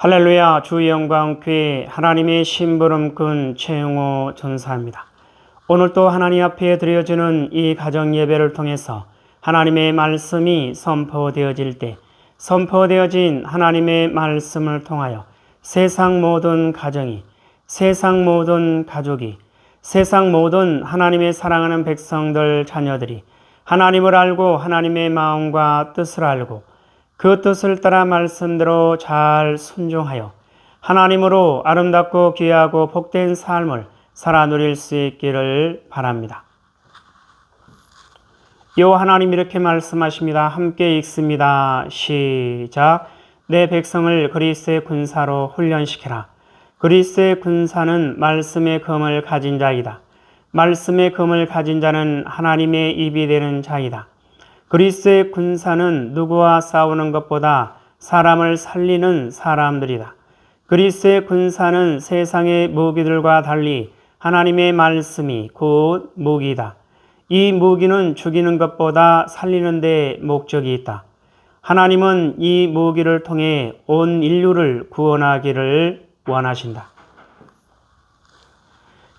할렐루야. 주 영광교회 하나님의 심부름꾼 최영호 전사입니다. 오늘 또 하나님 앞에 드려지는 이 가정 예배를 통해서 하나님의 말씀이 선포되어질 때 선포되어진 하나님의 말씀을 통하여 세상 모든 가정이, 세상 모든 가족이, 세상 모든 하나님의 사랑하는 백성들 자녀들이 하나님을 알고 하나님의 마음과 뜻을 알고 그 뜻을 따라 말씀대로 잘 순종하여 하나님으로 아름답고 귀하고 복된 삶을 살아 누릴 수 있기를 바랍니다. 요 하나님 이렇게 말씀하십니다. 함께 읽습니다. 시작. 내 백성을 그리스도의 군사로 훈련시키라. 그리스도의 군사는 말씀의 검을 가진 자이다. 말씀의 검을 가진 자는 하나님의 입이 되는 자이다. 그리스도의 군사는 누구와 싸우는 것보다 사람을 살리는 사람들이다. 그리스도의 군사는 세상의 무기들과 달리 하나님의 말씀이 곧 무기이다. 이 무기는 죽이는 것보다 살리는 데 목적이 있다. 하나님은 이 무기를 통해 온 인류를 구원하기를 원하신다.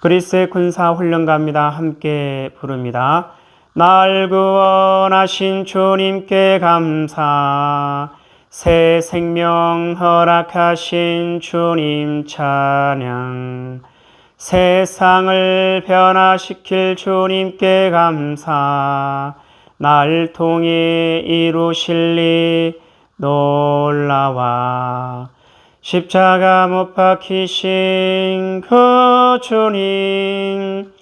그리스도의 군사 훈련가입니다. 함께 부릅니다. 날 구원하신 주님께 감사, 새 생명 허락하신 주님 찬양, 세상을 변화시킬 주님께 감사, 날 통해 이루실 일 놀라와, 십자가 못 박히신 그 주님,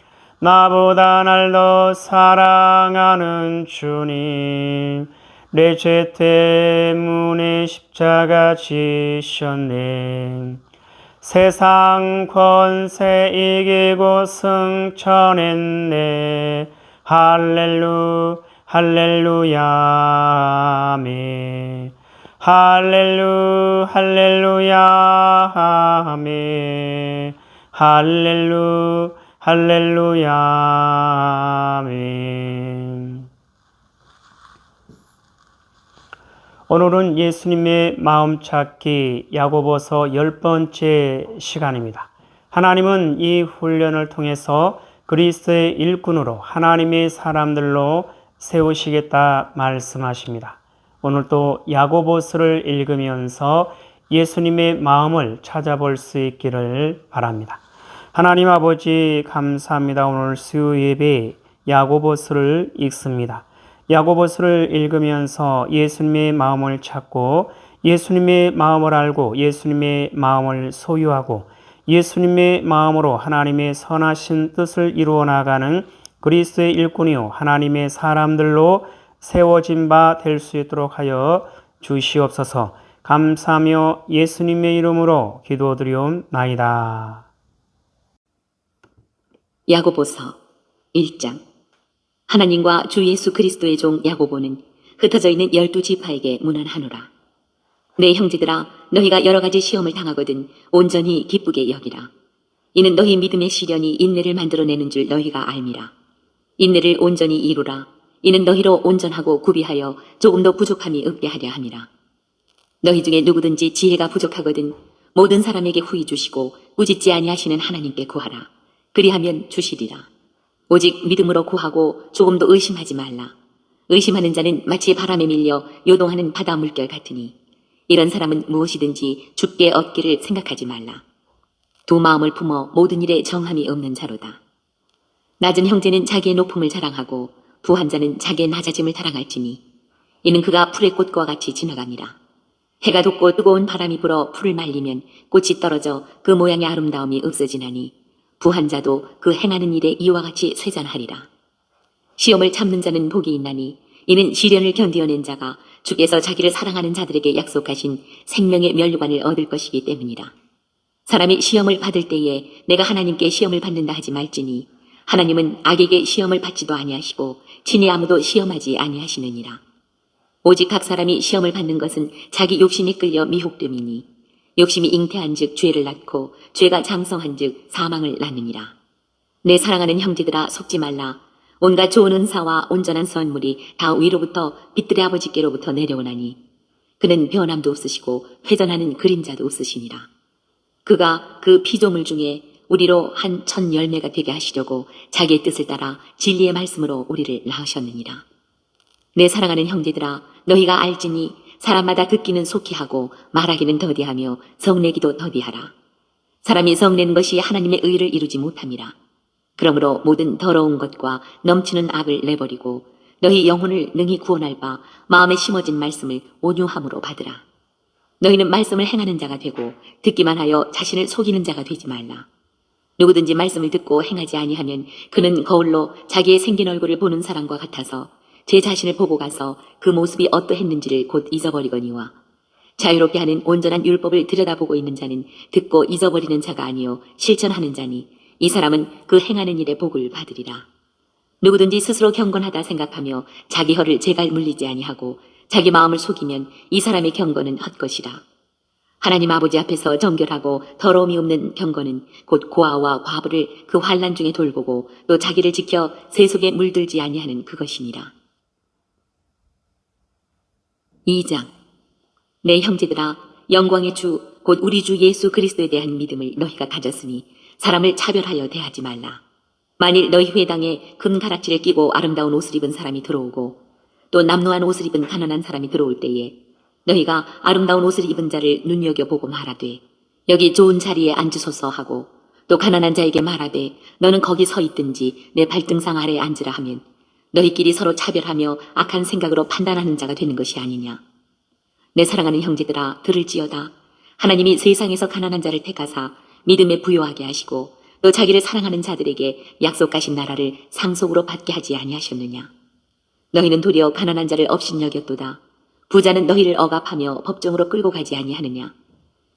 나보다 날 더 사랑하는 주님, 내 죄 때문에 십자가 지셨네. 세상 권세 이기고 승천했네. 할렐루야 아멘. 할렐루야 아멘. 할렐루야 아멘. 오늘은 예수님의 마음 찾기 야고보서 10번째 시간입니다. 하나님은 이 훈련을 통해서 그리스도의 일꾼으로 하나님의 사람들로 세우시겠다 말씀하십니다. 오늘 또 야고보서를 읽으면서 예수님의 마음을 찾아볼 수 있기를 바랍니다. 하나님 아버지 감사합니다. 오늘 수요 예배 야고보서를 읽습니다. 야고보서를 읽으면서 예수님의 마음을 찾고 예수님의 마음을 알고 예수님의 마음을 소유하고 예수님의 마음으로 하나님의 선하신 뜻을 이루어 나가는 그리스도의 일꾼이요 하나님의 사람들로 세워진 바 될 수 있도록 하여 주시옵소서. 감사하며 예수님의 이름으로 기도드리옵나이다. 야고보서 1장. 하나님과 주 예수 그리스도의 종 야고보는 흩어져 있는 12지파에게 문안하노라. 내 형제들아, 너희가 여러 가지 시험을 당하거든 온전히 기쁘게 여기라. 이는 너희 믿음의 시련이 인내를 만들어내는 줄 너희가 알미라. 인내를 온전히 이루라. 이는 너희로 온전하고 구비하여 조금도 부족함이 없게 하려 함이라. 너희 중에 누구든지 지혜가 부족하거든 모든 사람에게 후히 주시고 꾸짖지 아니하시는 하나님께 구하라. 그리하면 주시리라. 오직 믿음으로 구하고 조금도 의심하지 말라. 의심하는 자는 마치 바람에 밀려 요동하는 바다 물결 같으니 이런 사람은 무엇이든지 죽게 얻기를 생각하지 말라. 두 마음을 품어 모든 일에 정함이 없는 자로다. 낮은 형제는 자기의 높음을 자랑하고 부한 자는 자기의 낮아짐을 자랑할지니 이는 그가 풀의 꽃과 같이 지나갑니다. 해가 돋고 뜨거운 바람이 불어 풀을 말리면 꽃이 떨어져 그 모양의 아름다움이 없어지나니 부한 자도 그 행하는 일에 이와 같이 쇠잔하리라. 시험을 참는 자는 복이 있나니 이는 시련을 견디어낸 자가 주께서 자기를 사랑하는 자들에게 약속하신 생명의 면류관을 얻을 것이기 때문이라. 사람이 시험을 받을 때에 내가 하나님께 시험을 받는다 하지 말지니 하나님은 악에게 시험을 받지도 아니하시고 친히 아무도 시험하지 아니하시느니라. 오직 각 사람이 시험을 받는 것은 자기 욕심에 끌려 미혹됨이니 욕심이 잉태한즉 죄를 낳고 죄가 장성한즉 사망을 낳느니라. 내 사랑하는 형제들아, 속지 말라. 온갖 좋은 은사와 온전한 선물이 다 위로부터 빛들의 아버지께로부터 내려오나니 그는 변함도 없으시고 회전하는 그림자도 없으시니라. 그가 그 피조물 중에 우리로 한 1010매가 되게 하시려고 자기의 뜻을 따라 진리의 말씀으로 우리를 낳으셨느니라. 내 사랑하는 형제들아, 너희가 알지니 사람마다 듣기는 속히 하고 말하기는 더디하며 성내기도 더디하라. 사람이 성내는 것이 하나님의 의를 이루지 못함이라. 그러므로 모든 더러운 것과 넘치는 악을 내버리고 너희 영혼을 능히 구원할 바 마음에 심어진 말씀을 온유함으로 받으라. 너희는 말씀을 행하는 자가 되고 듣기만 하여 자신을 속이는 자가 되지 말라. 누구든지 말씀을 듣고 행하지 아니하면 그는 거울로 자기의 생긴 얼굴을 보는 사람과 같아서 제 자신을 보고 가서 그 모습이 어떠했는지를 곧 잊어버리거니와 자유롭게 하는 온전한 율법을 들여다보고 있는 자는 듣고 잊어버리는 자가 아니요 실천하는 자니 이 사람은 그 행하는 일에 복을 받으리라. 누구든지 스스로 경건하다 생각하며 자기 혀를 제갈 물리지 아니하고 자기 마음을 속이면 이 사람의 경건은 헛것이라. 하나님 아버지 앞에서 정결하고 더러움이 없는 경건은 곧 고아와 과부를 그 환난 중에 돌보고 또 자기를 지켜 세속에 물들지 아니하는 그것이니라. 2장. 내 형제들아, 영광의 주 곧 우리 주 예수 그리스도에 대한 믿음을 너희가 가졌으니 사람을 차별하여 대하지 말라. 만일 너희 회당에 금가락지를 끼고 아름다운 옷을 입은 사람이 들어오고 또 남루한 옷을 입은 가난한 사람이 들어올 때에 너희가 아름다운 옷을 입은 자를 눈여겨보고 말하되 여기 좋은 자리에 앉으소서 하고 또 가난한 자에게 말하되 너는 거기 서 있든지 내 발등상 아래에 앉으라 하면 너희끼리 서로 차별하며 악한 생각으로 판단하는 자가 되는 것이 아니냐. 내 사랑하는 형제들아, 들을지어다. 하나님이 세상에서 가난한 자를 택하사 믿음에 부요하게 하시고 또 자기를 사랑하는 자들에게 약속하신 나라를 상속으로 받게 하지 아니하셨느냐. 너희는 도리어 가난한 자를 업신여겼도다. 부자는 너희를 억압하며 법정으로 끌고 가지 아니하느냐.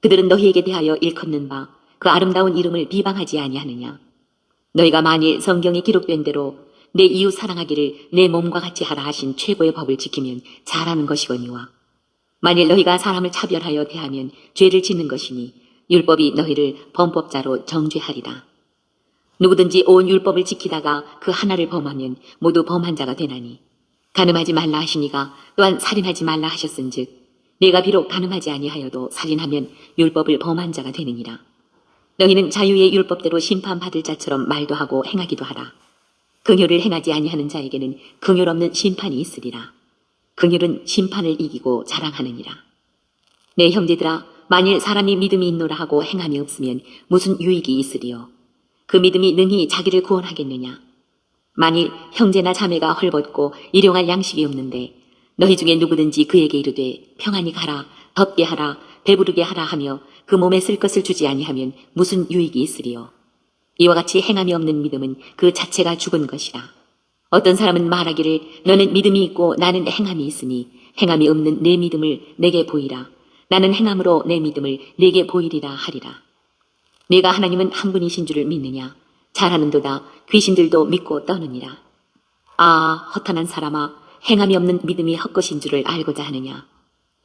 그들은 너희에게 대하여 일컫는 바 그 아름다운 이름을 비방하지 아니하느냐. 너희가 만일 성경에 기록된 대로 내 이웃 사랑하기를 내 몸과 같이 하라 하신 최고의 법을 지키면 잘하는 것이거니와 만일 너희가 사람을 차별하여 대하면 죄를 짓는 것이니 율법이 너희를 범법자로 정죄하리라. 누구든지 온 율법을 지키다가 그 하나를 범하면 모두 범한 자가 되나니 간음하지 말라 하시니가 또한 살인하지 말라 하셨은즉 네가 비록 간음하지 아니하여도 살인하면 율법을 범한 자가 되느니라. 너희는 자유의 율법대로 심판받을 자처럼 말도 하고 행하기도 하라. 긍휼을 행하지 아니하는 자에게는 긍휼 없는 심판이 있으리라. 긍휼은 심판을 이기고 자랑하느니라. 내 형제들아, 만일 사람이 믿음이 있노라 하고 행함이 없으면 무슨 유익이 있으리요. 그 믿음이 능히 자기를 구원하겠느냐. 만일 형제나 자매가 헐벗고 일용할 양식이 없는데 너희 중에 누구든지 그에게 이르되 평안히 가라, 덥게 하라, 배부르게 하라 하며 그 몸에 쓸 것을 주지 아니하면 무슨 유익이 있으리요. 이와 같이 행함이 없는 믿음은 그 자체가 죽은 것이라. 어떤 사람은 말하기를 너는 믿음이 있고 나는 행함이 있으니 행함이 없는 내 믿음을 내게 보이라. 나는 행함으로 내 믿음을 내게 보이리라 하리라. 네가 하나님은 한 분이신 줄을 믿느냐. 잘하는도다 귀신들도 믿고 떠느니라. 아, 허탄한 사람아, 행함이 없는 믿음이 헛것인 줄을 알고자 하느냐.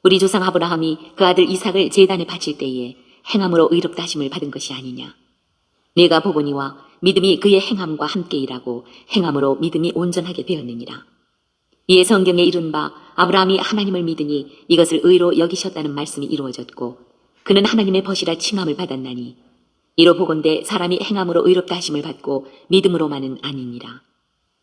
우리 조상 아브라함이 그 아들 이삭을 제단에 바칠 때에 행함으로 의롭다 하심을 받은 것이 아니냐. 네가 보거니와 믿음이 그의 행함과 함께 일하고 행함으로 믿음이 온전하게 되었느니라. 이에 성경에 이른 바 아브라함이 하나님을 믿으니 이것을 의로 여기셨다는 말씀이 이루어졌고 그는 하나님의 벗이라 칭함을 받았나니 이로 보건대 사람이 행함으로 의롭다 하심을 받고 믿음으로만은 아니니라.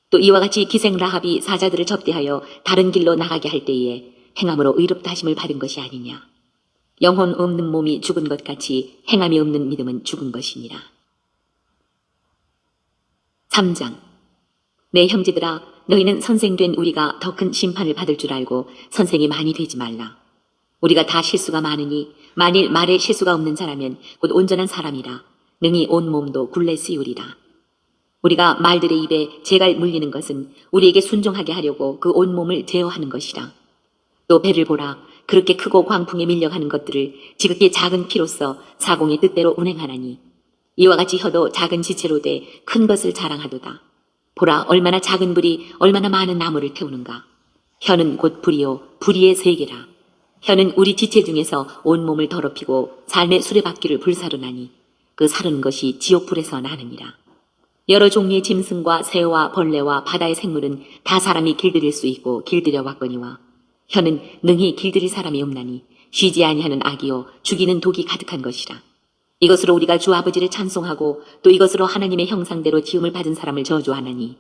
또 이와 같이 기생 라합이 사자들을 접대하여 다른 길로 나가게 할 때에 행함으로 의롭다 하심을 받은 것이 아니냐. 영혼 없는 몸이 죽은 것 같이 행함이 없는 믿음은 죽은 것이니라. 3장. 내 형제들아, 너희는 선생된 우리가 더 큰 심판을 받을 줄 알고 선생이 많이 되지 말라. 우리가 다 실수가 많으니 만일 말에 실수가 없는 자라면 곧 온전한 사람이라 능히 온 몸도 굴레 씌우리라. 우리가 말들의 입에 재갈 물리는 것은 우리에게 순종하게 하려고 그 온 몸을 제어하는 것이라. 또 배를 보라. 그렇게 크고 광풍에 밀려가는 것들을 지극히 작은 피로써 사공의 뜻대로 운행하나니 이와 같이 혀도 작은 지체로 돼 큰 것을 자랑하도다. 보라, 얼마나 작은 불이 얼마나 많은 나무를 태우는가. 혀는 곧 불이요 불의의 세계라. 혀는 우리 지체 중에서 온 몸을 더럽히고 삶의 수레바퀴를 불사르나니 그 사르는 것이 지옥불에서 나느니라. 여러 종류의 짐승과 새와 벌레와 바다의 생물은 다 사람이 길들일 수 있고 길들여 왔거니와 혀는 능히 길들일 사람이 없나니 쉬지 아니하는 악이요 죽이는 독이 가득한 것이라. 이것으로 우리가 주 아버지를 찬송하고 또 이것으로 하나님의 형상대로 지음을 받은 사람을 저주하나니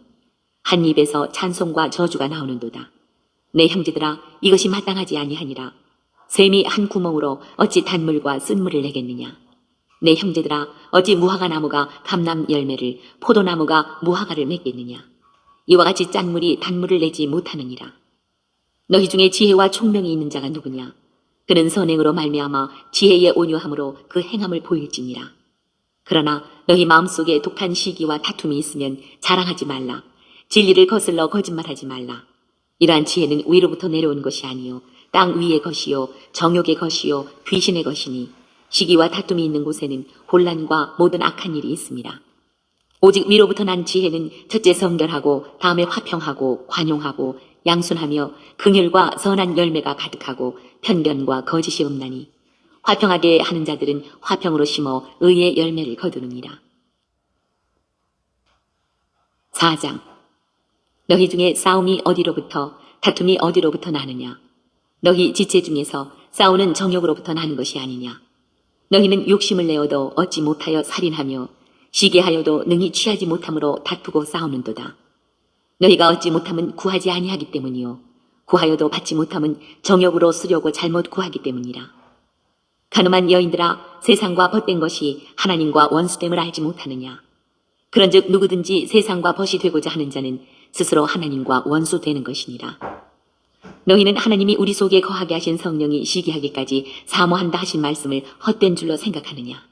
한 입에서 찬송과 저주가 나오는도다. 내 형제들아, 이것이 마땅하지 아니하니라. 샘이 한 구멍으로 어찌 단물과 쓴물을 내겠느냐. 내 형제들아, 어찌 무화과 나무가 감람 열매를, 포도나무가 무화과를 맺겠느냐. 이와 같이 짠물이 단물을 내지 못하느니라. 너희 중에 지혜와 총명이 있는 자가 누구냐. 그는 선행으로 말미암아 지혜의 온유함으로 그 행함을 보일지니라. 그러나 너희 마음속에 독한 시기와 다툼이 있으면 자랑하지 말라. 진리를 거슬러 거짓말하지 말라. 이러한 지혜는 위로부터 내려온 것이 아니요 땅 위의 것이요 정욕의 것이요 귀신의 것이니 시기와 다툼이 있는 곳에는 혼란과 모든 악한 일이 있습니다. 오직 위로부터 난 지혜는 첫째 성결하고 다음에 화평하고 관용하고 양순하며 긍휼과 선한 열매가 가득하고 편견과 거짓이 없나니 화평하게 하는 자들은 화평으로 심어 의의 열매를 거두느니라. 4장. 너희 중에 싸움이 어디로부터 다툼이 어디로부터 나느냐. 너희 지체 중에서 싸우는 정욕으로부터 나는 것이 아니냐. 너희는 욕심을 내어도 얻지 못하여 살인하며 시기하여도 능히 취하지 못함으로 다투고 싸우는도다. 너희가 얻지 못함은 구하지 아니하기 때문이요 구하여도 받지 못함은 정욕으로 쓰려고 잘못 구하기 때문이라. 가늠한 여인들아, 세상과 벗된 것이 하나님과 원수됨을 알지 못하느냐. 그런즉 누구든지 세상과 벗이 되고자 하는 자는 스스로 하나님과 원수되는 것이니라. 너희는 하나님이 우리 속에 거하게 하신 성령이 시기하기까지 사모한다 하신 말씀을 헛된 줄로 생각하느냐.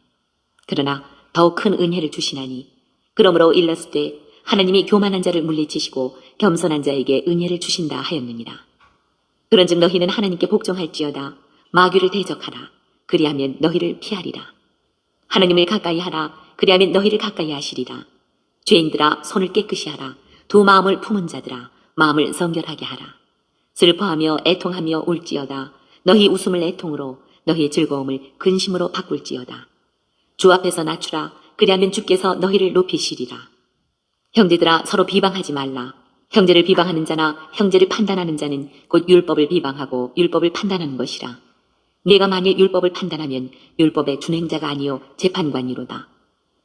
그러나 더욱 큰 은혜를 주시나니 그러므로 일렀을 하나님이 교만한 자를 물리치시고 겸손한 자에게 은혜를 주신다 하였느니라. 그런즉 너희는 하나님께 복종할지어다. 마귀를 대적하라. 그리하면 너희를 피하리라. 하나님을 가까이 하라. 그리하면 너희를 가까이 하시리라. 죄인들아, 손을 깨끗이 하라. 두 마음을 품은 자들아, 마음을 성결하게 하라. 슬퍼하며 애통하며 울지어다. 너희 웃음을 애통으로, 너희의 즐거움을 근심으로 바꿀지어다. 주 앞에서 낮추라. 그리하면 주께서 너희를 높이시리라. 형제들아, 서로 비방하지 말라. 형제를 비방하는 자나 형제를 판단하는 자는 곧 율법을 비방하고 율법을 판단하는 것이라. 네가 만일 율법을 판단하면 율법의 준행자가 아니요 재판관이로다.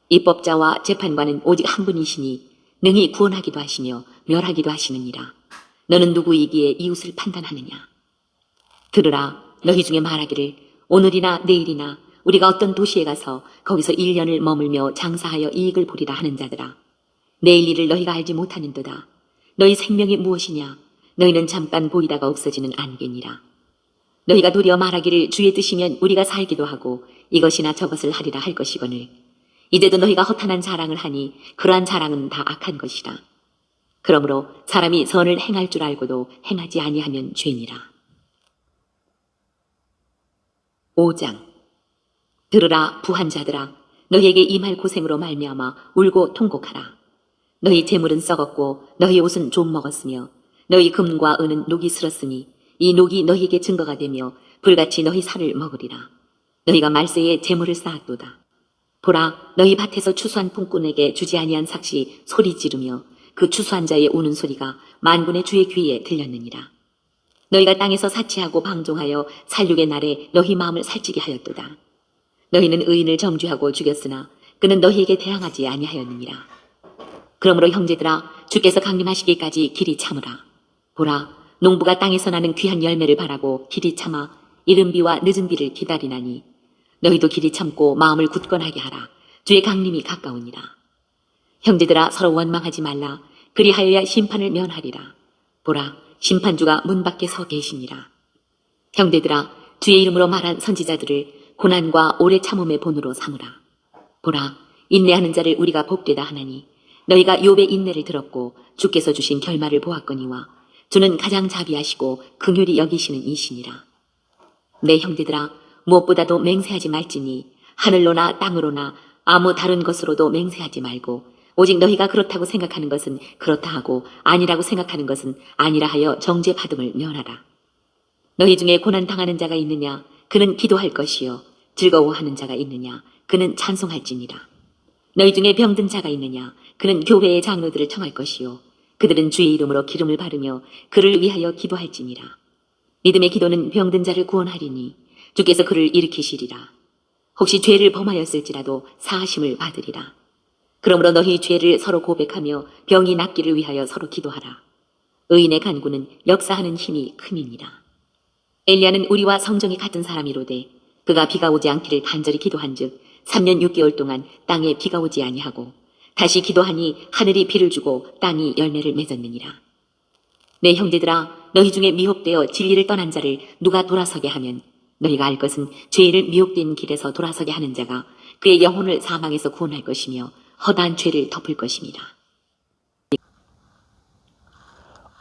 입법자와 재판관은 오직 한 분이시니 능히 구원하기도 하시며 멸하기도 하시느니라. 너는 누구이기에 이웃을 판단하느냐. 들으라. 너희 중에 말하기를 오늘이나 내일이나 우리가 어떤 도시에 가서 거기서 1년을 머물며 장사하여 이익을 보리라 하는 자들아. 내일 일을 너희가 알지 못하는도다. 너희 생명이 무엇이냐. 너희는 잠깐 보이다가 없어지는 안개니라. 너희가 도리어 말하기를 주의 뜻이면 우리가 살기도 하고 이것이나 저것을 하리라 할 것이거늘 이제도 너희가 허탄한 자랑을 하니 그러한 자랑은 다 악한 것이라. 그러므로 사람이 선을 행할 줄 알고도 행하지 아니하면 죄니라. 5장. 들으라 부한 자들아, 너희에게 임할 고생으로 말미암아 울고 통곡하라. 너희 재물은 썩었고 너희 옷은 좀 먹었으며 너희 금과 은은 녹이 슬었으니 이 녹이 너희에게 증거가 되며 불같이 너희 살을 먹으리라. 너희가 말세에 재물을 쌓았도다. 보라, 너희 밭에서 추수한 품꾼에게 주지 아니한 삭시 소리 지르며 그 추수한 자의 우는 소리가 만군의 주의 귀에 들렸느니라. 너희가 땅에서 사치하고 방종하여 살육의 날에 너희 마음을 살찌게 하였도다. 너희는 의인을 정죄하고 죽였으나 그는 너희에게 대항하지 아니하였느니라. 그러므로 형제들아, 주께서 강림하시기까지 길이 참으라. 보라, 농부가 땅에서 나는 귀한 열매를 바라고 길이 참아 이른 비와 늦은 비를 기다리나니 너희도 길이 참고 마음을 굳건하게 하라. 주의 강림이 가까우니라. 형제들아, 서로 원망하지 말라. 그리하여야 심판을 면하리라. 보라, 심판주가 문 밖에 서 계시니라. 형제들아, 주의 이름으로 말한 선지자들을 고난과 오래 참음의 본으로 삼으라. 보라, 인내하는 자를 우리가 복되다 하나니 너희가 욥의 인내를 들었고 주께서 주신 결말을 보았거니와 주는 가장 자비하시고 긍휼히 여기시는 이시니라. 내 형제들아, 무엇보다도 맹세하지 말지니 하늘로나 땅으로나 아무 다른 것으로도 맹세하지 말고 오직 너희가 그렇다고 생각하는 것은 그렇다 하고 아니라고 생각하는 것은 아니라 하여 정죄받음을 면하라. 너희 중에 고난당하는 자가 있느냐? 그는 기도할 것이요. 즐거워하는 자가 있느냐? 그는 찬송할지니라. 너희 중에 병든 자가 있느냐? 그는 교회의 장로들을 청할 것이요. 그들은 주의 이름으로 기름을 바르며 그를 위하여 기도할지니라. 믿음의 기도는 병든 자를 구원하리니 주께서 그를 일으키시리라. 혹시 죄를 범하였을지라도 사하심을 받으리라. 그러므로 너희 죄를 서로 고백하며 병이 낫기를 위하여 서로 기도하라. 의인의 간구는 역사하는 힘이 큼이니라. 엘리야는 우리와 성정이 같은 사람이로되 그가 비가 오지 않기를 간절히 기도한즉 3년 6개월 동안 땅에 비가 오지 아니하고 다시 기도하니 하늘이 비를 주고 땅이 열매를 맺었느니라. 내 형제들아, 너희 중에 미혹되어 진리를 떠난 자를 누가 돌아서게 하면 너희가 알 것은 죄를 미혹된 길에서 돌아서게 하는 자가 그의 영혼을 사망에서 구원할 것이며 허다한 죄를 덮을 것입니다.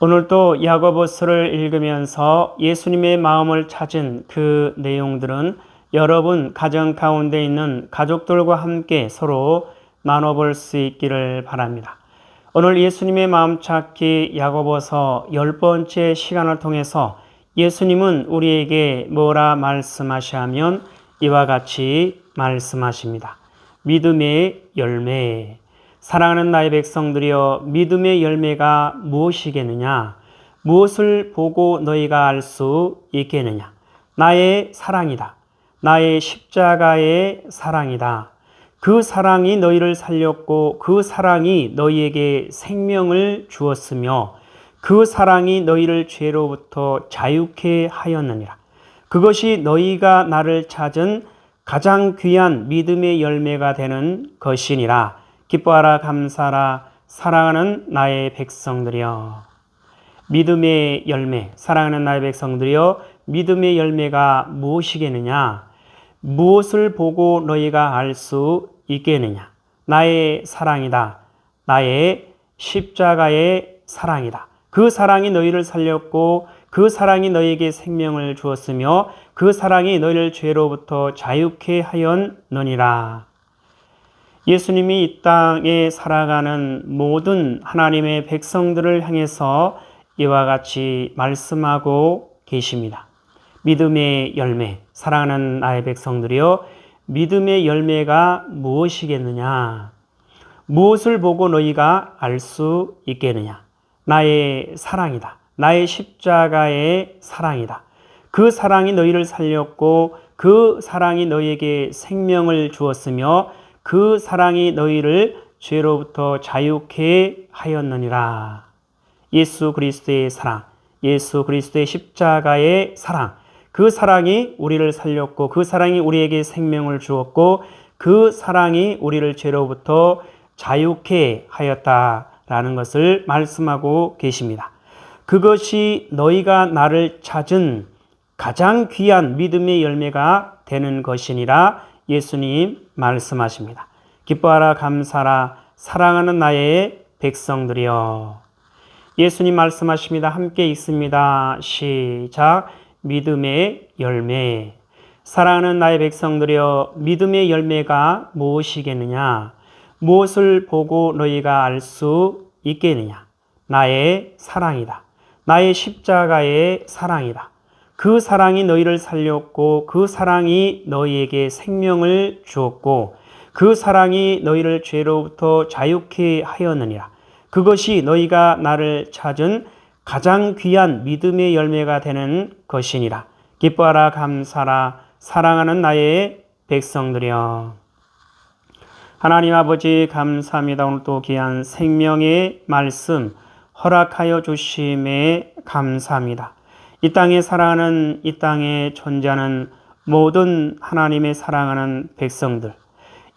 오늘도 야고보서를 읽으면서 예수님의 마음을 찾은 그 내용들은 여러분 가정 가운데 있는 가족들과 함께 서로 나눠볼 수 있기를 바랍니다. 오늘 예수님의 마음 찾기 야고보서 10번째 시간을 통해서 예수님은 우리에게 뭐라 말씀하시냐면 이와 같이 말씀하십니다. 믿음의 열매. 사랑하는 나의 백성들이여, 믿음의 열매가 무엇이겠느냐? 무엇을 보고 너희가 알 수 있겠느냐? 나의 사랑이다. 나의 십자가의 사랑이다. 그 사랑이 너희를 살렸고 그 사랑이 너희에게 생명을 주었으며 그 사랑이 너희를 죄로부터 자유케 하였느니라. 그것이 너희가 나를 찾은 가장 귀한 믿음의 열매가 되는 것이니라. 기뻐하라 감사하라 사랑하는 나의 백성들이여. 믿음의 열매, 사랑하는 나의 백성들이여, 믿음의 열매가 무엇이겠느냐? 무엇을 보고 너희가 알 수 있겠느냐? 나의 사랑이다. 나의 십자가의 사랑이다. 그 사랑이 너희를 살렸고 그 사랑이 너희에게 생명을 주었으며 그 사랑이 너희를 죄로부터 자유케 하였느니라. 예수님이 이 땅에 살아가는 모든 하나님의 백성들을 향해서 이와 같이 말씀하고 계십니다. 믿음의 열매, 사랑하는 나의 백성들이여, 믿음의 열매가 무엇이겠느냐? 무엇을 보고 너희가 알 수 있겠느냐? 나의 사랑이다. 나의 십자가의 사랑이다. 그 사랑이 너희를 살렸고 그 사랑이 너희에게 생명을 주었으며 그 사랑이 너희를 죄로부터 자유케 하였느니라. 예수 그리스도의 사랑, 예수 그리스도의 십자가의 사랑, 그 사랑이 우리를 살렸고 그 사랑이 우리에게 생명을 주었고 그 사랑이 우리를 죄로부터 자유케 하였다라는 것을 말씀하고 계십니다. 그것이 너희가 나를 찾은 가장 귀한 믿음의 열매가 되는 것이니라 예수님 말씀하십니다. 기뻐하라 감사하라 사랑하는 나의 백성들이여. 예수님 말씀하십니다. 함께 읽습니다. 시작. 믿음의 열매. 사랑하는 나의 백성들이여, 믿음의 열매가 무엇이겠느냐? 무엇을 보고 너희가 알 수 있겠느냐? 나의 사랑이다. 나의 십자가의 사랑이다. 그 사랑이 너희를 살렸고 그 사랑이 너희에게 생명을 주었고 그 사랑이 너희를 죄로부터 자유케 하였느니라. 그것이 너희가 나를 찾은 가장 귀한 믿음의 열매가 되는 것이니라. 기뻐하라 감사하라 사랑하는 나의 백성들이여. 하나님 아버지 감사합니다. 오늘 또 귀한 생명의 말씀 허락하여 주심에 감사합니다. 이 땅에 살아가는, 이 땅에 존재하는 모든 하나님의 사랑하는 백성들,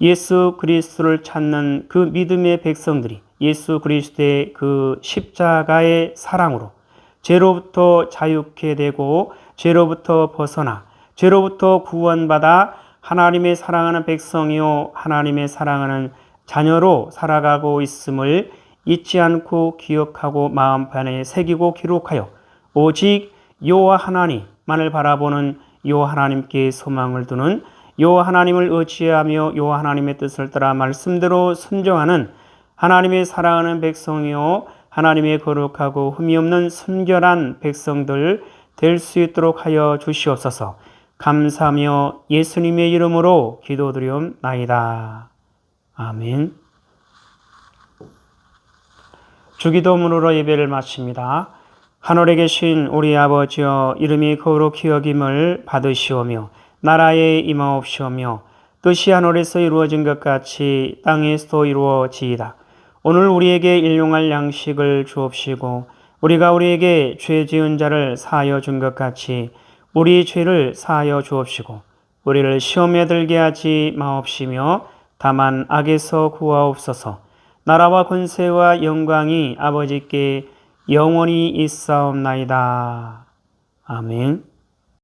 예수 그리스도를 찾는 그 믿음의 백성들이 예수 그리스도의 그 십자가의 사랑으로 죄로부터 자유케 되고 죄로부터 벗어나 죄로부터 구원받아 하나님의 사랑하는 백성이요 하나님의 사랑하는 자녀로 살아가고 있음을 잊지 않고 기억하고 마음판에 새기고 기록하여 오직 여호와 하나님만을 바라보는 여호와 하나님께 소망을 두는 여호와 하나님을 의지하며 여호와 하나님의 뜻을 따라 말씀대로 순종하는 하나님의 사랑하는 백성이요 하나님의 거룩하고 흠이 없는 순결한 백성들 될 수 있도록 하여 주시옵소서. 감사하며 예수님의 이름으로 기도드리옵나이다. 아멘. 주기도문으로 예배를 마칩니다. 하늘에 계신 우리 아버지여, 이름이 거룩히 여김을 받으시오며 나라에 임하옵시오며 뜻이 하늘에서 이루어진 것 같이 땅에서도 이루어지이다. 오늘 우리에게 일용할 양식을 주옵시고 우리가 우리에게 죄 지은 자를 사하여 준 것 같이 우리 죄를 사하여 주옵시고 우리를 시험에 들게 하지 마옵시며 다만 악에서 구하옵소서. 나라와 권세와 영광이 아버지께 영원히 있사옵나이다. 아멘.